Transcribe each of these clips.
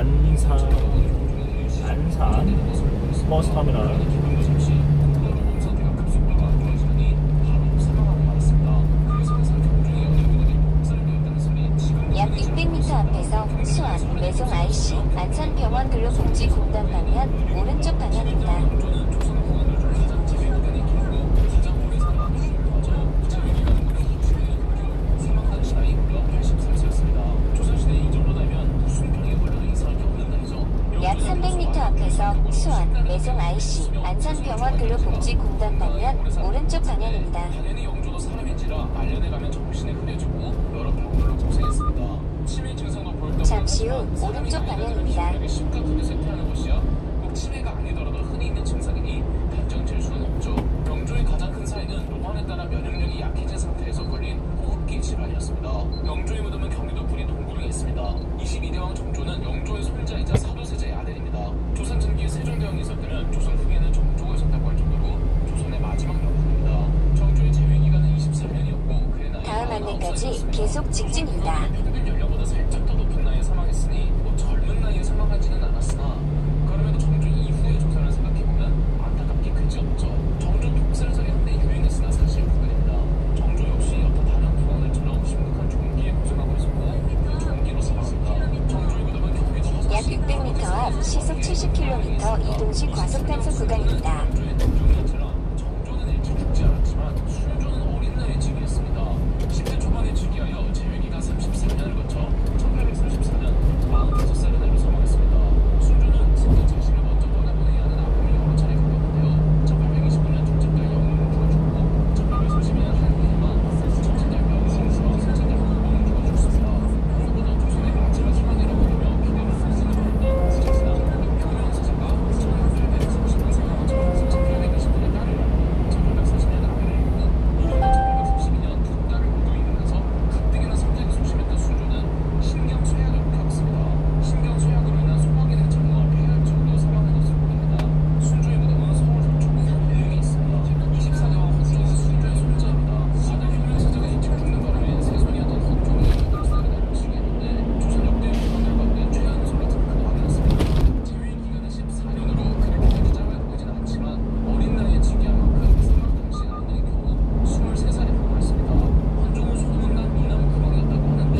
안산 버스터미널. 약 600m 앞에서 수원, 매송 IC, 안산병원 근로복지공단 방면 오른쪽 방향입니다. 약 300m 앞에서 수원, 매송 IC, 안산병원 근로복지공단 방면 오른쪽 방향입니다. 당연히 영조도 사람인지라 말년에 가면 정신이 흐려지고 여러 병들로 고생했습니다. 치매 증상도 보일 잠시 후 오른쪽 방향입니다. 심각하게 쇠퇴하는 것이야 꼭 치매가 아니더라도 흔히 있는 증상이니 단정지을 수는 없죠. 영조의 가장 큰 사인은 노환에 따라 면역력이 약해진 상태에서 걸린 호흡기 질환이었습니다. 영조의 무덤은 경기도 군이 동구릉에 있습니다. 22대왕 정조는 영조의 손자이자 사도세자의 아들입니다. 조선 전기에 세종대왕이 있을 때는 조선 후기에는 정조가 있었다고 할 정도로 조선의 마지막 영웅입니다. 정조의 재위 기간은 24년이었고 그의 나이가 다음 안내까지 계속 직진입니다. 평균 연령보다 살짝 더 높은 나이에 사망했으니 뭐 젊은 나이에 사망하지는 않았으나 그럼에도 정조 이후의 조선을 생각해보면 안타깝게 그지없죠. 정조 독살설이 한때 유행했으나 사실 부근입니다. 정조 역시 여타 다른 국왕들처럼 심각한 종기에 고생하고 있었고 그 종기로 사망합니다. 정조의 무덤은 경기도 화성 약 600m 앞 시속 70km 이동식 과속단속 구간입니다. 정조는 일찍 죽지 않았지만 순조는 어린 나이에 즉위했습니다. 10대 초반에 즉위하여 재위기간 33년을 거쳐 1834년 45살의 나이로 사망했습니다. 순조는 생전 자신을 먼저 떠나보내야 하는 아픔을 여러 차례 겪었는데요. 1829년 정착자 영웅주가 죽고 1832년 한국에만 정착자 명승수와 세자자 홍봉주가 죽습니다. 누구보다 조선의 마지막 희망이라고 하며 기대를 쓰는 가운데 스트레스나 경영세자가 1830년 사망한 1829년 딸을 낳고 1840년 아들을 잃고 1832년 두 딸을 모두 잃으면서 가뜩이나 성장이 소심했던 순조는 신경쇠약을 겪습니다. 신경쇠약으로 인한 소화기능 장애와 폐혈증으로 사망한 것으로 보입니다. 순조의 무덤은 서울 서초구 홍대에 있습니다. 24대왕 헌종은 순조의 손자입니다. 아들 효명세자가 일찍 죽는 바람에 세손이었던 헌종이 8살에 나이를 지게 했는데 조선 역대 국왕들 가운데 최연소 같은 큰 왕이었습니다. 재위 기간은 14년으로 그렇게까지 짧아 보이진 않지만 어린 나이에 즉위한 만큼 사망 당시 나이는 겨우 23살에 불과했습니다. 헌종은 소문난 미남 국왕이었다고 하는데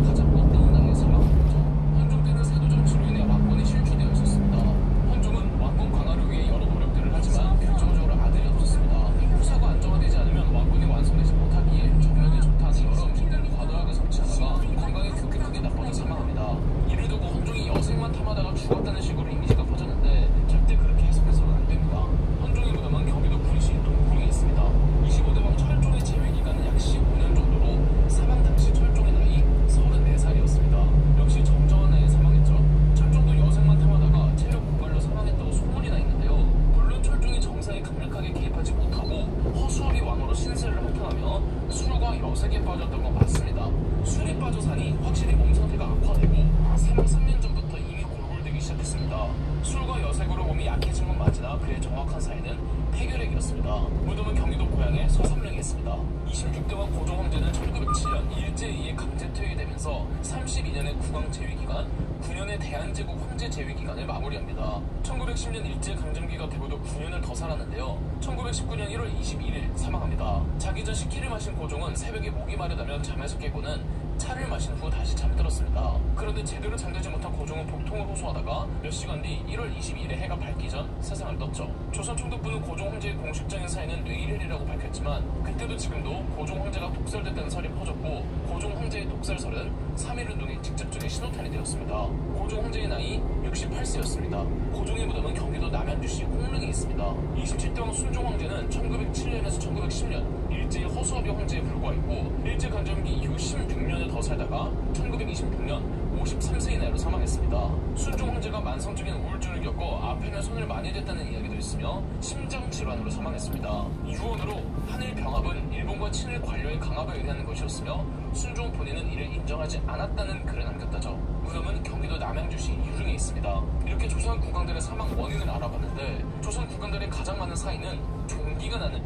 가장 못다운 나이에 사망했죠. 헌종 때는 세도 정치로 인해 왕권이 실추되어 있었습니다. 헌종은 왕권 강화를 위해 여러 노력들을 하지만 결정적으로 아들이 없었습니다. 후사가 안정화되지 않으면 왕권이 완성되지 못하기에 정력이 좋다는 여러 음식들을 과도하게 섭취하다가 건강이 급격하게 나빠져 사망합니다. 이를 두고 헌종이 여생만 탐하다가 죽었다는 식으로 이미지가 퍼졌는데 절대 그렇게 해석해서는 안 됩니다. 헌종의 무덤은 경기도 구리시 동구릉에 있습니다. 25대왕 철종의 재위 기간은 약 15년 정도로 사망 당시 철종의 나이 34살이었습니다. 역시 정정한 나이에 사망했죠. 철종도 여생만 탐하다가 체력 고갈로 사망했다고 소문이 나 있는데요. 물론 철종이 정사에 강력하게 개입하지 못하고 허수아비 왕으로 신세를 허탕하며 술과 여색에 빠졌던 건 맞습니다. 술에 빠져 사니 확실히 몸 상태가 악화되고 사망 3년 전부터 이미 골골대기 시작했습니다. 술과 여색으로 몸이 약해진 건 맞으나 그의 정확한 사인은 폐결핵이었습니다. 무덤은 경기도 고양의 서삼릉에 있습니다. 26대왕 고종 황제는 1907년 일제에 의해 강제 퇴위되면서 32년의 국왕 재위기간, 9년의 대한제국 황제 재위기간을 마무리합니다. 1910년 일제강점기가 되고도 9년을 더 살았는데요. 1919년 1월 21일 사망합니다. 자기 전 식기를 마신 고종은 새벽에 목이 마르다며 잠에서 깨고는 차를 마신 후 다시 잠들었습니다. 그런데 제대로 잠들지 못한 고종은 복통을 호소하다가 몇 시간 뒤 1월 22일에 해가 밝기 전 세상을 떴죠. 조선 총독부는 고종 황제의 공식적인 사인은 뇌일혈이라고 밝혔지만 그때도 지금도 고종 황제가 독살됐다는 설이 퍼졌고 고종 황제의 독살설은 3.1운동의 직접적인 신호탄이 되었습니다. 고종 황제의 나이 68세였습니다. 고종의 무덤은 경기도 남양주시 홍릉에 있습니다. 27대왕 순종 황제는 1907년에서 1910년 일제의 허수아비 황제에 불과했고 일제강점기 이후 16년을 더 살다가 1926년 53세의 나이로 사망했습니다. 순종 황제가 만성적인 우울증을 겪어 앞에는 손을 많이 댔다는 이야기도 있으며 심장질환으로 사망했습니다. 유언으로 한일 병합은 일본과 친일 관료의 강압에 의한 것이었으며 순종 본인은 이를 인정하지 않았다는 글을 남겼다죠. 무덤은 경기도 남양주시 이릉에 있습니다. 이렇게 조선 국왕들의 사망 원인을 알아봤는데 조선 국왕들의 가장 많은 사인은 종기가 나는